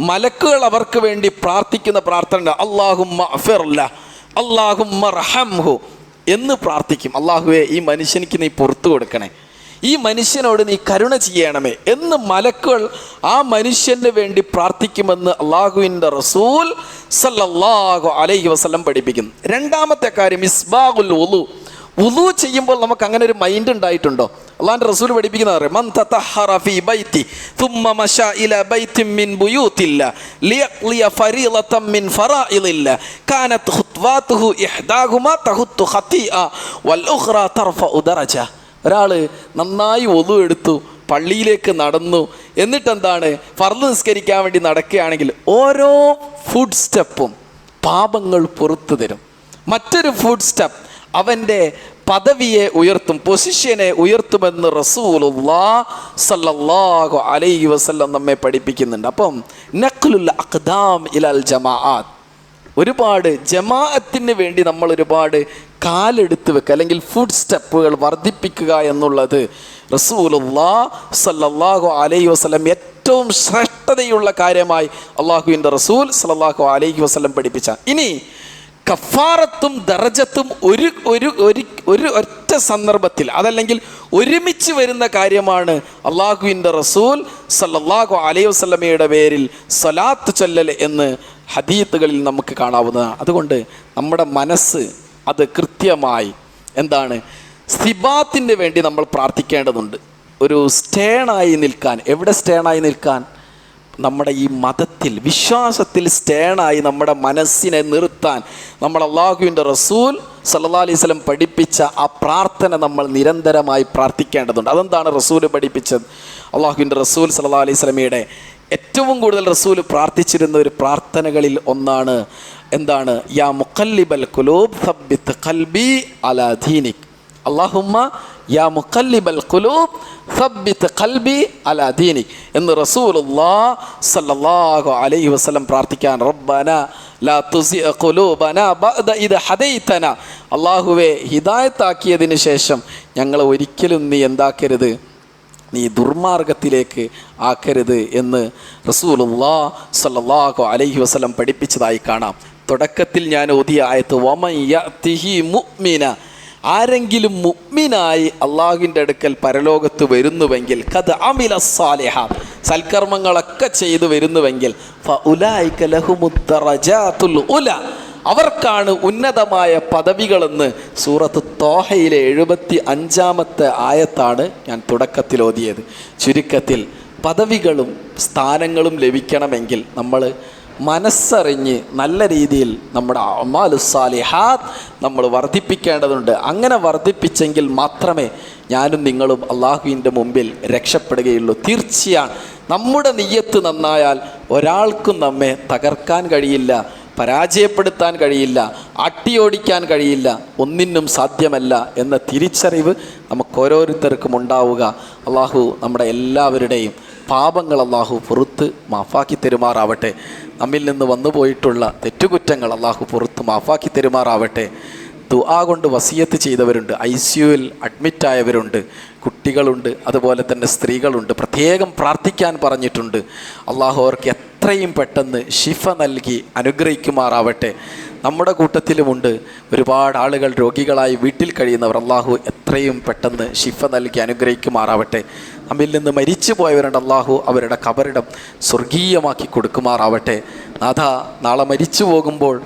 മലക്കുകൾ അവർക്ക് വേണ്ടി പ്രാർത്ഥിക്കുന്ന പ്രാർത്ഥന അല്ലാഹുമ്മ അഗ്ഫിർ ലഹു അല്ലാഹുമ്മ റഹംഹു എന്ന് പ്രാർത്ഥിക്കും. അല്ലാഹുവേ, ഈ മനുഷ്യനിക്ക് നീ പുറത്തു കൊടുക്കണേ, ഈ മനുഷ്യനോട് നീ കരുണ ചെയ്യണമേ എന്ന് മലക്കുകൾ ആ മനുഷ്യന് വേണ്ടി പ്രാർത്ഥിക്കുമെന്ന് അള്ളാഹുവിൻ്റെ റസൂൽ സല്ലല്ലാഹു അലൈഹി വസല്ലം പഠിപ്പിക്കുന്നു. രണ്ടാമത്തെ കാര്യം, ഇസ്ബാഗുൽ വുളു. വുളു ചെയ്യുമ്പോൾ നമുക്ക് അങ്ങനെ ഒരു മൈൻഡ് ഉണ്ടായിട്ടുണ്ടോ? അള്ളാഹുവിൻ്റെ റസൂൽ പഠിപ്പിക്കുന്നത് മൻ തതഹറ ഫീ ബൈതി തുമ്മ മശാ ഇലാ ബൈതിൻ മിൻ ബുയൂതില്ല ലിയഖ്ലിയ ഫരീളതൻ മിൻ ഫറായിദില്ല കാനത് ഖുത്വാതുഹു ഇഹ്ദാഹുമാ തഹുത്തു ഖതീഅ വൽ ഉഖ്റാ തർഫഉ ദറജ. ഒരാൾ നന്നായി ഒളു എടുത്തു, പള്ളിയിലേക്ക് നടന്നു, എന്നിട്ടെന്താണ് ഫർള് നിസ്കരിക്കാൻ വേണ്ടി നടക്കുകയാണെങ്കിൽ ഓരോ ഫുഡ് സ്റ്റെപ്പും പാപങ്ങൾ പുറത്തു തരും. മറ്റൊരു ഫുഡ് സ്റ്റെപ്പ് അവൻ്റെ പദവിയെ ഉയർത്തും, പൊസിഷനെ ഉയർത്തുമെന്ന് റസൂലുള്ളാഹി സ്വല്ലല്ലാഹു അലൈഹി വസല്ലം നമ്മെ പഠിപ്പിക്കുന്നുണ്ട്. അപ്പം നഖ്ലുൽ അഖ്ദാം ഇലൽ ജമാഅത്ത്, ഒരുപാട് ജമാഅത്തിന് വേണ്ടി നമ്മൾ ഒരുപാട് കാലെടുത്ത് വെക്കുക അല്ലെങ്കിൽ ഫുഡ് സ്റ്റെപ്പുകൾ വർദ്ധിപ്പിക്കുക എന്നുള്ളത് റസൂലുള്ളാഹി സ്വല്ലല്ലാഹു അലൈഹി വസല്ലം ഏറ്റവും ശ്രേഷ്ഠതയുള്ള കാര്യമായി അള്ളാഹുവിൻ്റെ റസൂൽ സ്വല്ലല്ലാഹു അലൈഹി വസല്ലം പഠിപ്പിച്ച. ഇനി കഫാറത്തും ദറജത്തും ഒരു ഒറ്റ സന്ദർഭത്തിൽ അതല്ലെങ്കിൽ ഒരുമിച്ച് വരുന്ന കാര്യമാണ് അള്ളാഹുവിൻ്റെ റസൂൽ സല്ലല്ലാഹു അലൈഹി വസല്ലമയുടെ പേരിൽ സ്വലാത്ത് ചൊല്ലൽ എന്ന് ഹദീത്തുകളിൽ നമുക്ക് കാണാവുന്നതാണ്. അതുകൊണ്ട് നമ്മുടെ മനസ്സ് അത് കൃത്യമായി എന്താണ് സിബാത്തിന് വേണ്ടി നമ്മൾ പ്രാർത്ഥിക്കേണ്ടതുണ്ട്. ഒരു സ്റ്റേണായി നിൽക്കാൻ. എവിടെ സ്റ്റേണായി നിൽക്കാൻ? നമ്മുടെ ഈ മതത്തിൽ, വിശ്വാസത്തിൽ സ്റ്റേണായി നമ്മുടെ മനസ്സിനെ നിർത്താൻ നമ്മൾ അള്ളാഹുവിൻ്റെ റസൂൽ സല്ലല്ലാഹു അലൈഹി വസല്ലം പഠിപ്പിച്ച ആ പ്രാർത്ഥന നമ്മൾ നിരന്തരമായി പ്രാർത്ഥിക്കേണ്ടതുണ്ട്. അതെന്താണ് റസൂൽ പഠിപ്പിച്ചത്? അള്ളാഹുവിൻ്റെ റസൂൽ സല്ലല്ലാഹു അലൈഹി വസല്ലമയുടെ ഏറ്റവും കൂടുതൽ റസൂൽ പ്രാർത്ഥിച്ചിരുന്ന ഒരു പ്രാർത്ഥനകളിൽ ഒന്നാണ് എന്താണ്? യാ മുഖല്ലിബൽ ഖുലൂബ് സബ്ബിത് ഖൽബി അലാ ദീനിക്. അല്ലാഹുമ്മ യാ മുഖല്ലിബൽ ഖുലൂബ് സബ്ബിത് ഖൽബി അലാ ദീനിക് എന്ന് റസൂലുള്ളാഹി സ്വല്ലല്ലാഹു അലൈഹി വസല്ലം പ്രാർത്ഥിക്കാൻ. റബ്ബന ലാ തുസിഅ ഖുലൂബന ബഅദ ഇദ ഹദൈതന. അല്ലാഹുവേ, ഹിദായത്താക്കിയതിന് ശേഷം ഞങ്ങളെ ഒരിക്കലും നീ എന്താക്കരുത്, നീ ദുർമാർഗത്തിലേക്ക് ആക്കരുത് എന്ന് റസൂലുള്ളാഹി സ്വല്ലല്ലാഹു അലൈഹി വസല്ലം പഠിപ്പിച്ചതായി കാണാം. തുടക്കത്തിൽ ഞാൻ ഓതിയ ആയത്ത് വമൻ യഅതിഹി മുഅ്മിന, ആരെങ്കിലും മുഅ്മിനായി അള്ളാഹുവിൻ്റെ അടുക്കൽ പരലോകത്ത് വരുന്നുവെങ്കിൽ ഖദ് അമില സ്സാലിഹാത്ത്, സൽക്കർമ്മങ്ങളൊക്കെ ചെയ്തു വരുന്നുവെങ്കിൽ ഫഉലൈക ലഹുമുദ് ദറജാത്തുൽ ഉല, അവർക്കാണ് ഉന്നതമായ പദവികളെന്ന് സൂറത്ത് തോഹയിലെ 75-ാമത്തെ ആയത്താണ് ഞാൻ തുടക്കത്തിൽ ഓതിയത്. ചുരുക്കത്തിൽ പദവികളും സ്ഥാനങ്ങളും ലഭിക്കണമെങ്കിൽ നമ്മൾ മനസ്സറിഞ്ഞ് നല്ല രീതിയിൽ നമ്മുടെ അമാലുസ്സാലിഹാത്ത് നമ്മൾ വർദ്ധിപ്പിക്കേണ്ടതുണ്ട്. അങ്ങനെ വർദ്ധിപ്പിച്ചെങ്കിൽ മാത്രമേ ഞാനും നിങ്ങളും അള്ളാഹുവിൻ്റെ മുമ്പിൽ രക്ഷപ്പെടുകയുള്ളൂ. തീർച്ചയാണ് നമ്മുടെ നിയ്യത്ത് നന്നായാൽ ഒരാൾക്കും നമ്മെ തകർക്കാൻ കഴിയില്ല, പരാജയപ്പെടുത്താൻ കഴിയില്ല, അട്ടിയോടിക്കാൻ കഴിയില്ല, ഒന്നിനും സാധ്യമല്ല എന്ന തിരിച്ചറിവ് നമുക്ക് ഓരോരുത്തർക്കും ഉണ്ടാവുക. അള്ളാഹു നമ്മുടെ എല്ലാവരുടെയും പാപങ്ങൾ അള്ളാഹു പുറത്ത് മാഫാക്കി തരുമാറാവട്ടെ. നമ്മിൽ നിന്ന് വന്നു പോയിട്ടുള്ള തെറ്റുകുറ്റങ്ങൾ അള്ളാഹു പുറത്ത് മാഫാക്കി തരുമാറാവട്ടെ. ദുആ കൊണ്ട് വസിയത്ത് ചെയ്തവരുണ്ട്, ICUവിൽ അഡ്മിറ്റായവരുണ്ട്, കുട്ടികളുണ്ട്, അതുപോലെ തന്നെ സ്ത്രീകളുണ്ട്. പ്രത്യേകം പ്രാർത്ഥിക്കാൻ പറഞ്ഞിട്ടുണ്ട്. അള്ളാഹു അവർക്ക് എത്രയും പെട്ടെന്ന് ശിഫ നൽകി അനുഗ്രഹിക്കുമാറാവട്ടെ. നമ്മുടെ കൂട്ടത്തിലുമുണ്ട് ഒരുപാട് ആളുകൾ രോഗികളായി വീട്ടിൽ കഴിയുന്നവർ. അള്ളാഹു എത്രയും പെട്ടെന്ന് ശിഫ നൽകി അനുഗ്രഹിക്കുമാറാവട്ടെ. നമ്മിൽ നിന്ന് മരിച്ചു പോയവരുണ്ട്, അള്ളാഹു അവരുടെ ഖബറിടം സ്വർഗീയമാക്കി കൊടുക്കുമാറാവട്ടെ. നാഥ, നാളെ മരിച്ചു പോകുമ്പോൾ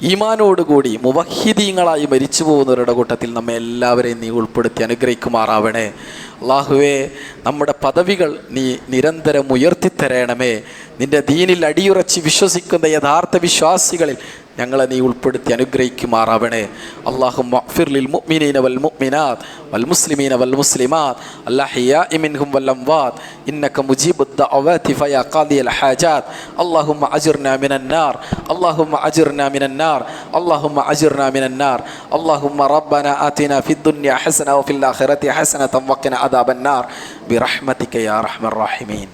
ഈമാനോടുകൂടി മുവഹിദീങ്ങളായി മരിച്ചു പോകുന്നവരുടെ കൂട്ടത്തിൽ നമ്മെ എല്ലാവരെയും നീ ഉൾപ്പെടുത്തി അനുഗ്രഹിക്കുമാറാവണേ. അള്ളാഹുവേ, നമ്മുടെ പദവികൾ നീ നിരന്തരം ഉയർത്തിത്തരണമേ. നിൻ്റെ ദീനിൽ അടിയുറച്ച് വിശ്വസിക്കുന്ന യഥാർത്ഥ വിശ്വാസികളിൽ ഞങ്ങളെ നീ ഉൾപ്പെടുത്തി അനുഗ്രഹിക്കുമാറാവണേ. അല്ലാഹുമ്മ അഗ്ഫിർ ലിൽ മുഅ്മിനീന വൽ മുഅ്മിനാത്ത് വൽ മുസ്ലിമീന വൽ മുസ്ലിമാത്ത് അൽഹയ്യാഇ മിൻഹും വൽ അംവാത്ത് ഇന്നക മുജീബുദ് ദഅവാതി ഫയാ ഖാദിയൽ ഹാജാത്ത് അല്ലാഹുമ്മ അജിർനാ മിനൻ നാർ അല്ലാഹുമ്മ അജിർനാ മിനൻ നാർ അല്ലാഹുമ്മ അജിർനാ മിനൻ നാർ അല്ലാഹുമ്മ റബ്ബനാ ആതിനാ ഫിദ് ദുനിയ ഹസന വഫിൽ ആഖിറതി ഹസനത വഖിനാ അദാബൻ നാർ ബിറഹ്മതിക യാ അർഹമർ റഹീമീൻ.